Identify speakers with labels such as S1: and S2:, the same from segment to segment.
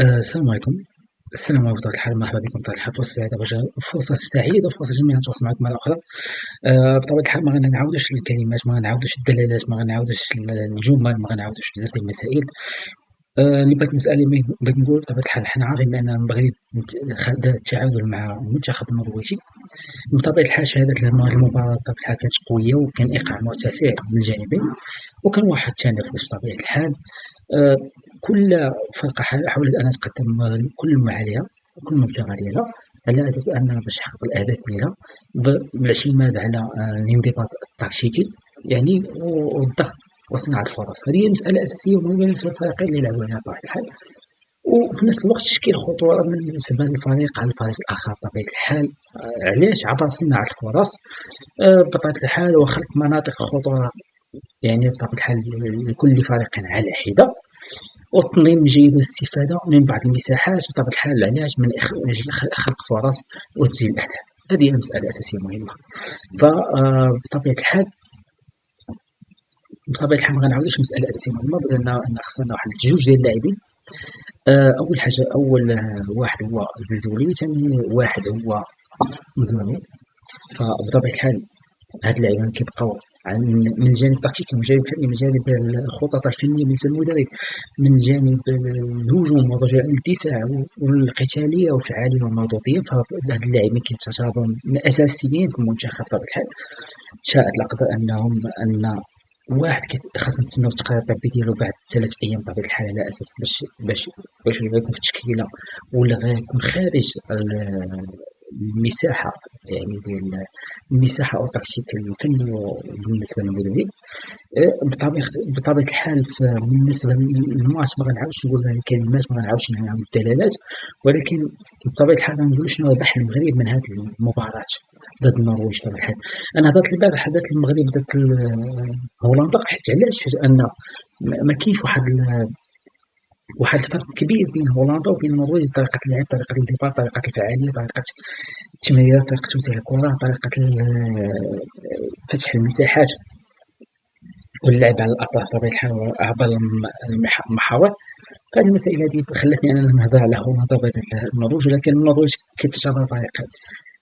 S1: السلام عليكم. السلام عليكم بطبيعة الحال، مرحبا بكم بطبيعة الحال، فرصة سعيدة فرصة سعيدة وفرصة جميلة نتواصل معكم مرة أخرى. بطبيعة الحال ما غنعاودوش الكلمات، ما غنعاودوش الدلالات، ما غنعاودوش الجمل، ما غنعاودوش بزاف ديال المسائل. اللي بغيت نسأل بغيت نقول بطبيعة الحال حنا عارفين بأن المغرب دار التعادل مع المنتخب النرويجي. بطبيعة الحال شهادة المباراة بطبيعة الحال كانت قوية، وكان إيقاع مرتفع من الجانبين، وكان واحد التنافس بطبيعة الحال. آه، كل فرقة حاولت أنها تقدم كل ما عليها وكل ما بغى ديالها، على أساس أنها باش تحقق الأهداف ديالها بالاعتماد على الانضباط التكتيكي، يعني والضغط وصناعة الفرص. هذه هي مسألة أساسية ومهمة بالنسبة للفريقين اللي يلعبوا عليها بطبيعة الحال، وفي نفس الوقت تشكيل خطورة بالنسبة للفريق على الفريق الآخر بطبيعة الحال. علاش؟ عبر صناعة الفرص بطبيعة الحال، وخلق مناطق الخطورة، يعني بطبيعة الحال لكل فريق على حدة، والتنظيم الجيد والاستفادة من بعض المساحات بطبيعة الحال، علاش؟ من أجل خلق فرص وتسجيل الأهداف. هذه هي مسألة أساسية مهمة. فبطبيعة الحال ما غنعاودوش مسألة أساسية مهمة، بدل أن خصنا واحد جوج ديال اللاعبين. أول حاجة، أول واحد هو الزلزولي، ثاني واحد هو مزمامي. فبطبيعة الحال هاد اللاعبين كيبقاو من الجانب التكتيكي، من الجانب الفني، من جانب الخطط الفنية بالنسبة للمدرب، من جانب الهجوم ورجوع الدفاع والقتالية والفعالية والمردودية. فهاد اللاعبين كيتعتبروا من أساسيين في المنتخب بطبيعة الحال. شاءت الأقدار أن واحد خاصنا نتسناو التقرير الطبي ديالو بعد 3 أيام بطبيعة الحال، على أساس باش غيكون في التشكيلة ولا غيكون خارج المساحة، يعني ديال المساحة أو التكتيك الفني بالنسبة للمدرب. بطبيعة الحال بالنسبة للماتش ما غنعاودش نقول الكلمات، ما غنعاودش نعاود الدلالات، ولكن بطبيعة الحال غنقول شنو ربح المغرب من هذه المباراة ضد النرويج. بطبيعة الحال أنا هضرت البارح، حدث المغرب ضد هولندا، حيت علاش؟ حيت أن ما كاينش واحد الفرق كبير بين هولندا وبين النرويج، طريقة اللعب، طريقة الانضباط، طريقة الفعالية، طريقة التمريرات، طريقة توزيع الكرة، طريقة فتح المساحات واللعب على الأطراف بطبيعة الحال عبر المحاور. هذه المسائل هذه خلتني أنا نهضر على هولندا بدل النرويج، ولكن النرويج كتعتبر فريق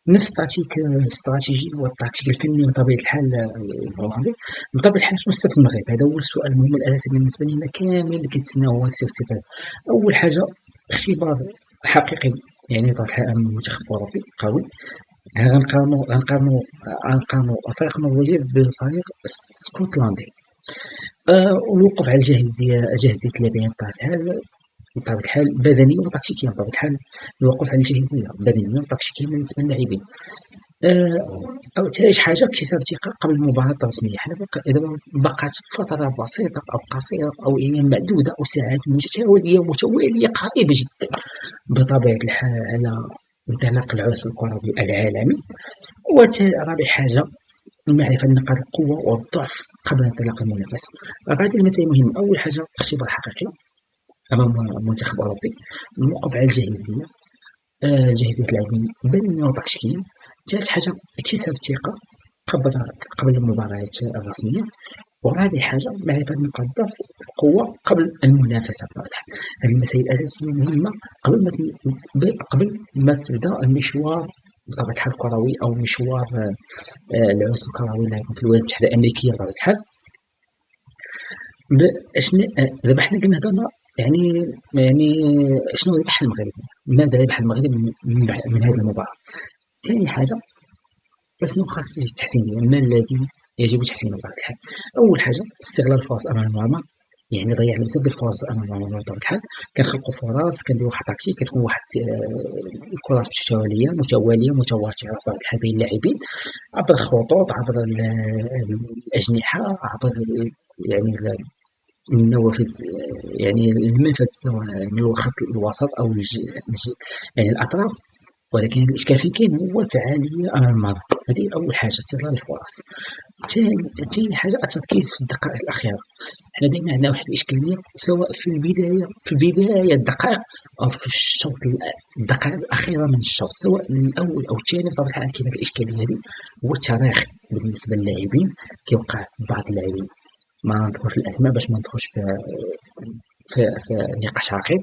S1: نفس التكتيك الاستراتيجي والتكتيك الفني بطبيعة الحال الهولندي. بطبيعة الحال شنو استفدت المغرب؟ هذا هو السؤال المهم الأساسي بالنسبة لنا كامل اللي كيتسناو هو الاستفادة. أول حاجة اختبار حقيقي، يعني بطبيعة الحال أمام منتخب أوروبي قوي. غنقارنوا الفريق النرويجي بالفريق الاسكتلندي. والوقوف على جاهزية اللاعبين بطبيعة الحال بدنيا وتكتيكيا. بطبيعة الحال الوقوف على الجاهزية بدنيا وتكتيكيا بالنسبة للاعبين. أو ثالث حاجة اكتساب الثقة قبل المباراة الرسمية. حنا إذا بقات فترة بسيطة أو قصيرة أو أيام معدودة أو ساعات متوالية قريبة جدا بطبيعة الحال على انطلاق العرس الكروي العالمي. ورابع حاجة معرفة نقاط القوة والضعف قبل انطلاق المنافسة. هذه المسائل مهمة. أول حاجة اختبار حقيقي أمام منتخب أوروبي، الوقوف على الجاهزية، جاهزية اللاعبين بدنيا وتكتيكيا. ثالث حاجة اكتساب الثقة قبل المباريات الرسمية. ورابع حاجة معرفة نقاط الضعف والقوة قبل المنافسة بطبيعة الحال. هذه المسائل الأساسية مهمة قبل ما تبدأ المشوار بطبيعة الحال الكروي، أو مشوار العرس الكروي اللي غيكون في الولايات المتحدة الأمريكية بطبيعة الحال. دابا حنا قلنا هضرنا، يعني يعني شنو ربح المغرب؟ ماذا ربح المغرب من هذه المباراة؟ ثاني حاجة، شنو خاص يجي تحسينيا؟ ما الذي يجب تحسينه بطبيعة الحال؟ أول حاجة استغلال الفرص أمام المرمى، يعني ضيعنا بزاف ديال الفرص أمام المرمى بطبيعة الحال. كنخلقوا فرص، كنديروا واحد التكتيك، كتكون واحد الكرات متواترة بطبيعة الحال بين اللاعبين، عبر الخطوط، عبر الأجنحة، عبر يعني النوافذ، يعني المنفذ، سواء من الخط الوسط أو يعني الأطراف. ولكن الإشكال فين كاين؟ هو الفعالية أمام المرمى. هذه أول حاجة، استغلال الفرص. ثاني حاجة التركيز في الدقائق الأخيرة. حنا دايما عندنا واحد الإشكالية، سواء في البداية الدقائق، أو في الدقائق الأخيرة من الشوط، سواء من الأول أو الثاني. بطبيعة الحال كاينة الإشكالية هذه. هو التراخي بالنسبة للاعبين، كيوقع بعض اللاعبين، ما ندخلش في الأسماء باش ما ندخلش في نقاش عقيم،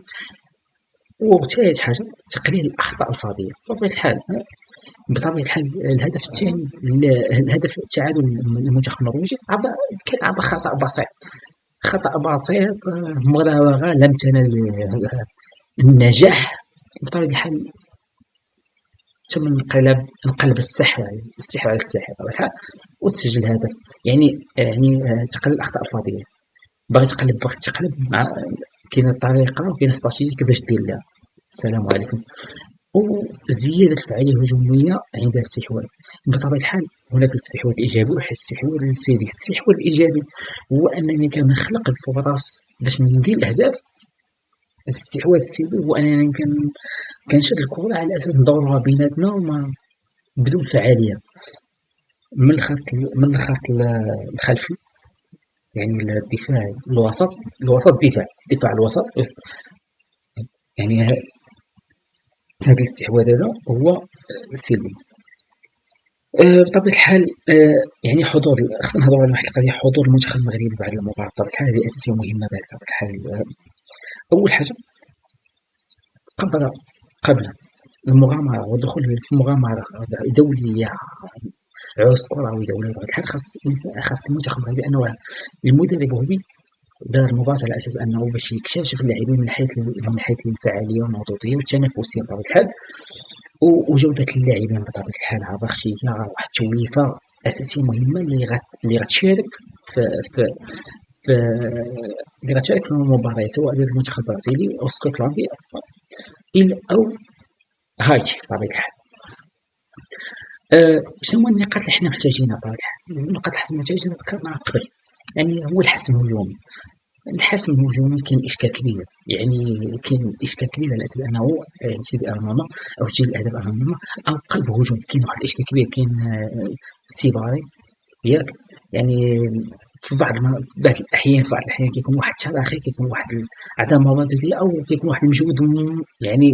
S1: وثالث حاجة تقليل الأخطاء الفردية. بطبيعة الحال الهدف الثاني الهدف تعادل المنتخب النرويجي كان عبر خطأ بسيط، مراوغة لم تنل النجاح. بطبيعة الحال ثم انقلب السحر على الساحر بطبيعة الحال وتسجل هدف. تقلل الأخطاء الفردية، باغي تقلب مع كاينة طريقة وكاينة استراتيجية كيفاش دير لها. السلام عليكم. وزيادة الفعالية الهجومية عند الاستحواذ. بطبيعة الحال هناك الاستحواذ الإيجابي والاستحواذ السلبي. الاستحواذ الإيجابي هو أنني كنخلق الفرص باش ندير الأهداف. الاستحواذ السلبي هو أنني كنشد الكرة على أساس ندورها بيناتنا وما بدون فعالية من الخط الخلفي، يعني الدفاع الوسط دفاع الوسط. يعني هذا الاستحواذ هذا هو سلبي. بطبيعة الحال يعني خصنا نهضروا على واحد القضية، حضور المنتخب المغربي بعد المباراة. بطبيعة الحال هذه أساسية مهمة. بطبيعة الحال أول حاجة قبل المغامرة والدخول في مغامرة دولية عوز كروي دولية، بطبيعة الحال خاص المنتخب المغربي أنه المدرب هو دار المباراة على أساس أنه باش يكتشف اللاعبين من حيث الفعالية والمردودية والتنافسية بطبيعة الحال وجودة اللاعبين. بطبيعة الحال عبر اختيار واحد التوليفة أساسية مهمة اللي غتشارك في اللي غتشارك في المباراة، سواء ديال المنتخب البرازيلي أو اسكتلندي أو هايتي بطبيعة الحال. شنو هما النقاط اللي حنا محتاجينها؟ بطبيعة الحال النقاط اللي محتاجينها ذكرناها قبل، يعني هو الحسم الهجومي. الحسم الهجومي كاين إشكال كبير، على أساس أنه تسديد أمامه أو تسجيل الأهداف أمامه أو قلب هجوم. كاين واحد الإشكال كبير، كاين السيباري ياك، يعني في بعض الأحيان كيكون واحد التراخي، كيكون واحد عدم ردودية أو كيكون واحد المجهود يعني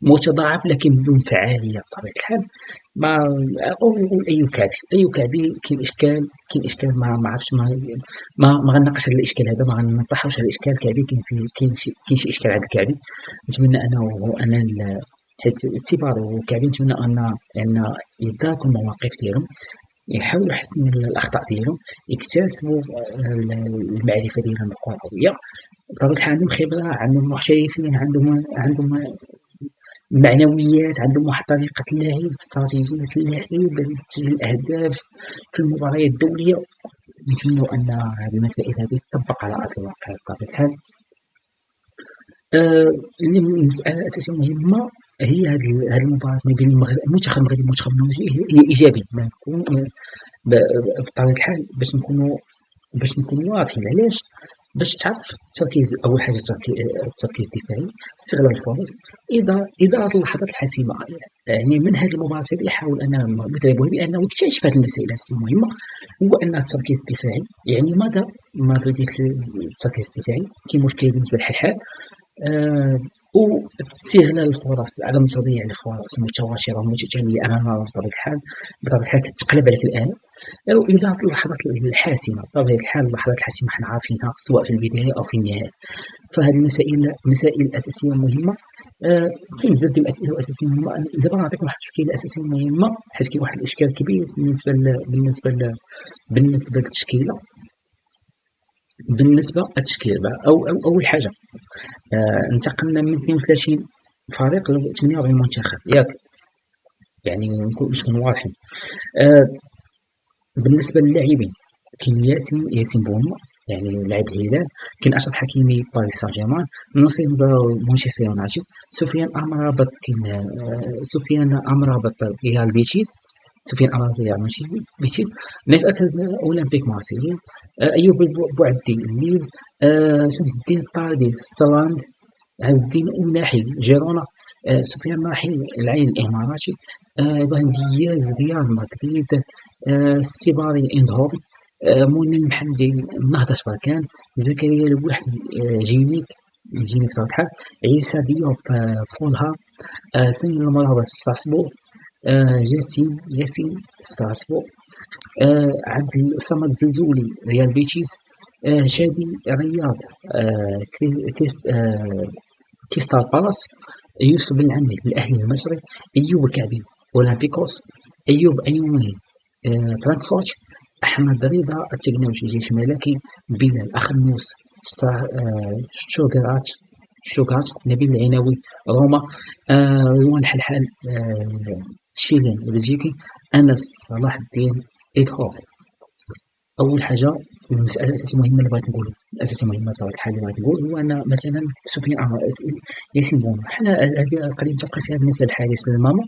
S1: متضاعف لكن بدون فعالية بطبيعة الحال. أو أي كعبي كاين إشكال ما عرفتش ما غنناقش هذا الإشكال هذا، ما غنطرحوش هذا الإشكال الكعبي. كاين شي إشكال عند الكعبي. نتمنى حيت السيباري والكعبي نتمنى أن يداركوا المواقف ديالهم، يحاولوا يحسنوا الأخطاء ديالهم، يكتسبوا المعرفة ديالهم الكروية. بطبيعة الحال عندهم خبرة، عندهم محترفين، عندهم معنويات، عندهم واحد طريقة اللعب، استراتيجية اللعب، تسجيل الأهداف في المباريات الدولية. نتمنوا أن هذه المسائل هذه تطبق على أرض الواقع بطبيعة الحال. المسألة الأساسية المهمة هي هذه المباراة ما بين المنتخب المغربي والمنتخب النرويجي هي إيجابية بطبيعة الحال، باش نكونوا واضحين. علاش؟ باش تعرف التركيز. أول حاجة التركيز الدفاعي، استغلال الفرص، إدارة اللحظات الحاسمة. يعني من هذه المباراة هذه يحاول أن المدرب بأنه يكتشف هذه المسائل المهمة، هو أن التركيز الدفاعي، يعني ماذا ديال التركيز الدفاعي كاين مشكل بالنسبة للحال. واستغلال الفرص، عدم تضييع الفرص متواشرة ومتتالية أمام بطبيعة الحال كتقلب عليك الآن. وإدارة اللحظات الحاسمة، بطبيعة الحال اللحظات الحاسمة حنا عارفينها سواء في البداية أو في النهاية. فهذه مسائل أساسية مهمة. كاين بزاف ديال الأسئلة أساسية مهمة. دابا نعطيكم واحد التشكيلة أساسية مهمة، حيت كاين واحد الإشكال كبير بالنسبة للتشكيلة. أول حاجة انتقلنا من 32 فريق ل 48 منتخب ياك، يعني باش نكونوا واضحين. بالنسبة للاعبين كاين ياسين بونو، يعني لاعب الهلال، كاين أشرف حكيمي باريس سان جيرمان، ناصر مزراوي مانشستر يونايتد، سفيان أمرابط ريال بيتيس، نايف أكد أولمبيك مارسيليا، أيوب بوعدي الليل، شمس الدين الطالبي ستراند، عز الدين أمناحي جيرونا، سفيان ماحي العين الإماراتي، إبراهيم دياز ريال مدريد، السيباري اندهوفن، منى المحمدي النهضة بركان، زكريا الوحدي جينيك بطبيعة الحال، عيسى ديوب فولهام، سامي المرابط ستراسبورغ، ياسين ستراسبورغ، عبد الصمد الزلزولي ريال بيتيس، شادي رياض كريستال بالاس، يوسف بن العمري الأهلي المصري، أيوب الكعبي أولمبيكوس، أيوب أيومي فرانكفورت، أحمد رضا التكناوي جيش ملكي، بلال أخنوس شوغارات، نبيل العناوي روما، رضوان الحلحال شيلين البلجيكي، أنس صلاح الدين إيدهوفن. أول حاجة المسألة الأساسية مهمة اللي بغيت نقولو، الأساسية مهمة بطبيعة الحال اللي بغيت نقول هو أن مثلا سفيان ياسين بونو، حنا هذه القضية متفقين فيها بالنسبة للحارس الماما،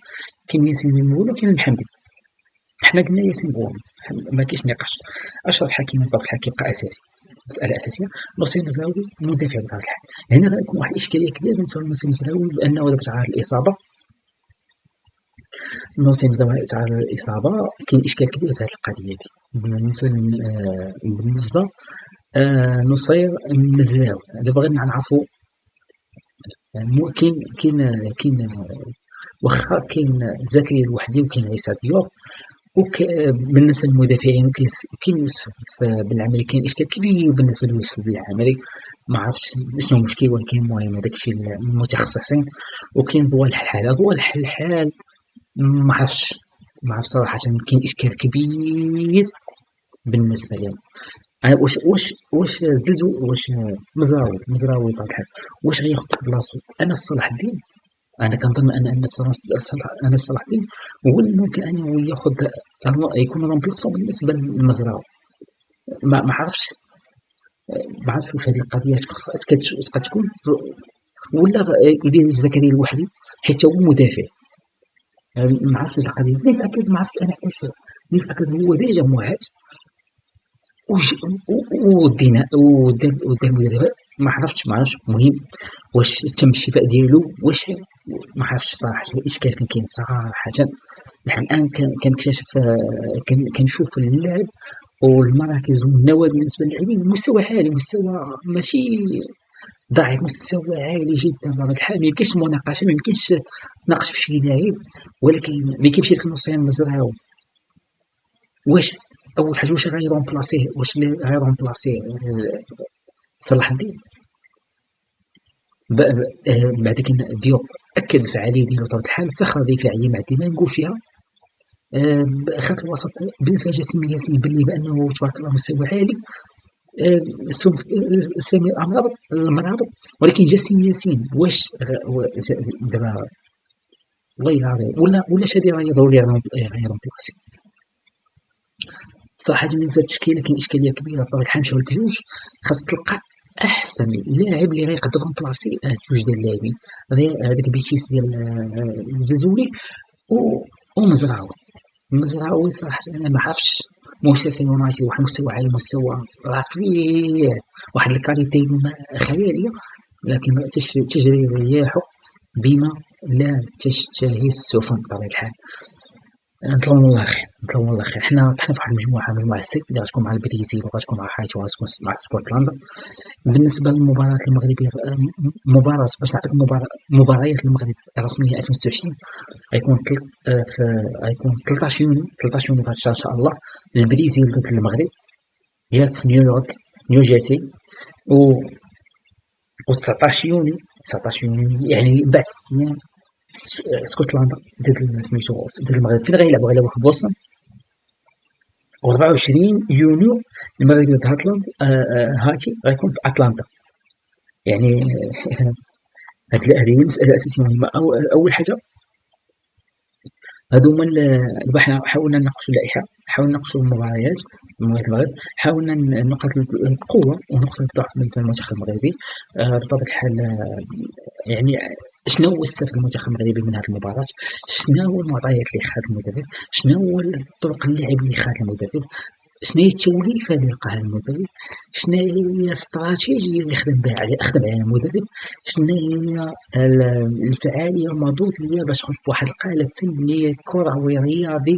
S1: كاين ياسين بونو وكاين المحمدي، حنا قلنا ياسين بونو ما كاينش نقاش، أشرف حكيمي بطبيعة الحال كيبقى أساسي، مسألة أساسية. نصير مزراوي مدافع بطبيعة الحال، هنا غيكون واحد الإشكالية كبيرة بالنسبة لنصير مزراوي بأنه دابا تعرض للإصابة، نصير مزراوي تعرض للإصابة، كاين إشكال كبير في هذه القضية هذه بالنسبة نصير مزراوي. دابا غير نعرفو كاين واخا كاين زكريا الوحدي وكاين عيسى ديوب بالنسبة للمدافعين، وكاين يوسف بن العمري، كاين إشكال كبير بالنسبة ليوسف بن العمري، ما عرفتش شنو المشكل، ولكن المهم هذاك الشيء المتخصصين. وكاين ضوال الحلحال ما عرفتش صراحة، كاين إشكال كبير بالنسبة لهم. واش زلزو، واش مزراوي بطبيعة الحال واش غياخد بلاصتو أنس صلاح الدين؟ أنا كنظن أن أنس صلاح الدين هو اللي ممكن أنه يكون رومبلاسون بالنسبة للمزراوي. ما عرفتش واش هذه القضية تقد تكون ولا يدير زكريا الوحدي حيت هو مدافع. ما عرفتش هذه القضية، اللي متأكد ما عرفتش أنا علاش، اللي متأكد هو ديجا موعد ودار المدربات. ما عرفتش مهم واش تم الشفاء ديالو، واش ما عرفتش صراحة الإشكال فين كاين صراحة. لحد الآن كنكتشف كنشوف اللعب والمراكز والنوادي بالنسبة للاعبين مستوى عالي، مستوى ماشي ضعيف، مستوى عالي جدا بطبيعة الحال. ميمكنش المناقشة، ميمكنش تناقش في شي لاعب، ولكن ملي كيمشي لك نصير مزرعة واش أول حاجة واش غيرومبلاسيه، واش غيرومبلاسيه صلاح الدين؟ بعد كاين ديوب أكد الفعالية ديالو بطبيعة الحال، صخرة دفاعية ما عندي ما نقول فيها. خط الوسط بالنسبة لجاسم ياسين بلي بأنه تبارك الله مستوى عالي، سامي المرابط، ولكن جاسم ياسين واش دابا والله العظيم ولا شادي راه ضروري غيرومبلاسي صراحة. بالنسبة للتشكيلة كاين إشكالية كبيرة بطبيعة الحال، مشاو لك جوج، خاص تلقى أحسن لاعب اللي غيقدر رومبلاسي جوج ديال اللاعبين، هذاك بيتيس ديال الزلزولي ومزراوي صراحة أنا ما عرفتش. مانشستر يونايتد واحد المستوى عالي، مستوى رفيع، واحد الكاليتي خيالية، لكن تجري الرياح بما لا تشتهي السفن بطبيعة الحال. نطلبوا من الله خير، حنا طحنا في واحد مجموعة الست اللي غتكون مع البرازيل وغتكون مع هايتي وغتكون مع اسكتلندا. بالنسبة للمباراة المغربية، مباراة باش نعطيك مباريات المغرب الرسمية 2026 غيكون 13 يونيو في هاد الشهر إن شاء الله، البرازيل ضد المغرب ياك في نيويورك نيو جيرسي، و 19 يونيو يعني بعد 6 أيام اسكتلندا ضد سميتو ضد المغرب. فين غيلعبوا في بوسطن. و 24 يونيو المغرب ضد هايتي غيكون في اتلانتا. يعني هذه مسألة أساسية مهمة. أول حاجة هادو هما حنا حاولنا نناقشوا اللائحة، حاولنا نناقشوا المباريات المغرب، حاولنا نقاط القوة ونقاط الضعف بالنسبة للمنتخب المغربي. بطبيعة الحال يعني شنو هو السبب المنتخب المغربي من هذه المباراة، شنو هو المعطيات اللي خاد المدرب، شنو هو طرق اللعب اللي خاد المدرب، شنو هي التوليفة اللي لقاها المدرب، شنو هي الاستراتيجية اللي خدم عليها المدرب، شنو هي الفعالية والمردود اللي باش تخرج بواحد القالب فني كروي رياضي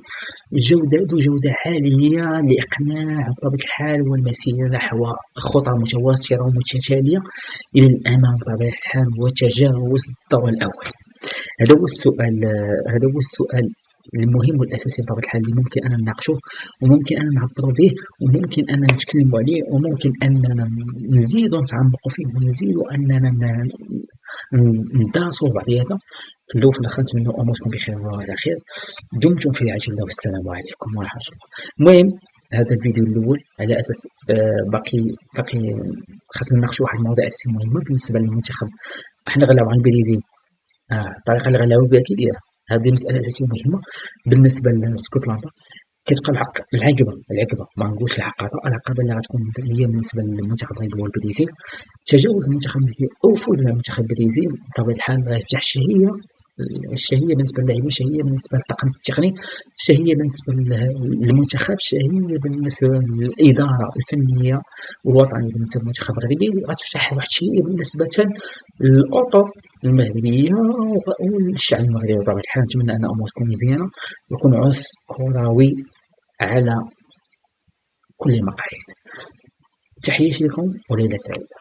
S1: جودة عالية لإقناع بطبيعة الحال والمسير نحو خطى متواترة ومتتالية إلى الأمام بطبيعة الحال وتجاوز الدور الأول. هذا هو السؤال المهم والأساسي بطبيعة الحال اللي ممكن أننا نناقشوه وممكن أننا نعبّروا به وممكن أننا نتكلموا عليه وممكن أننا نزيدوا نتعمقوا فيه ونزيدوا أننا ندارسوا بعضياتنا. في الأول وفي الآخر نتمنى الأمور تكون بخير وعلى خير. دمتم في رعاية الله والسلام عليكم ورحمة الله. المهم هذا الفيديو الأول على أساس باقي خاصنا نناقشوا واحد المواضيع أساسية مهمة بالنسبة للمنتخب. حنا غنلعبوا على البرازيل، الطريقة اللي غنلعبوا بها كي دايرة، هذه مسألة أساسية مهمة بالنسبة لاسكتلندا. كتبقى العقبة ما نقولش العقبة اللي غتكون هي بالنسبة للمنتخب غيبقى هو البرازيل. تجاوز المنتخب البرازيلي أو فوز على المنتخب البرازيلي بطبيعة الحال غيفتح الشهية بالنسبة للاعبين، شهية بالنسبة للطاقم التقني، شهية بالنسبة للمنتخب، شهية بالنسبة للإدارة الفنية والوطنية بالنسبة للمنتخب المغربي. غتفتح واحد الشهية بالنسبة للأطر المغربية والشعب المغربي بطبيعة الحال. نتمنى أن الأمور تكون مزيانة ويكون عرس كروي على كل المقاييس. تحياتي لكم وليلة سعيدة.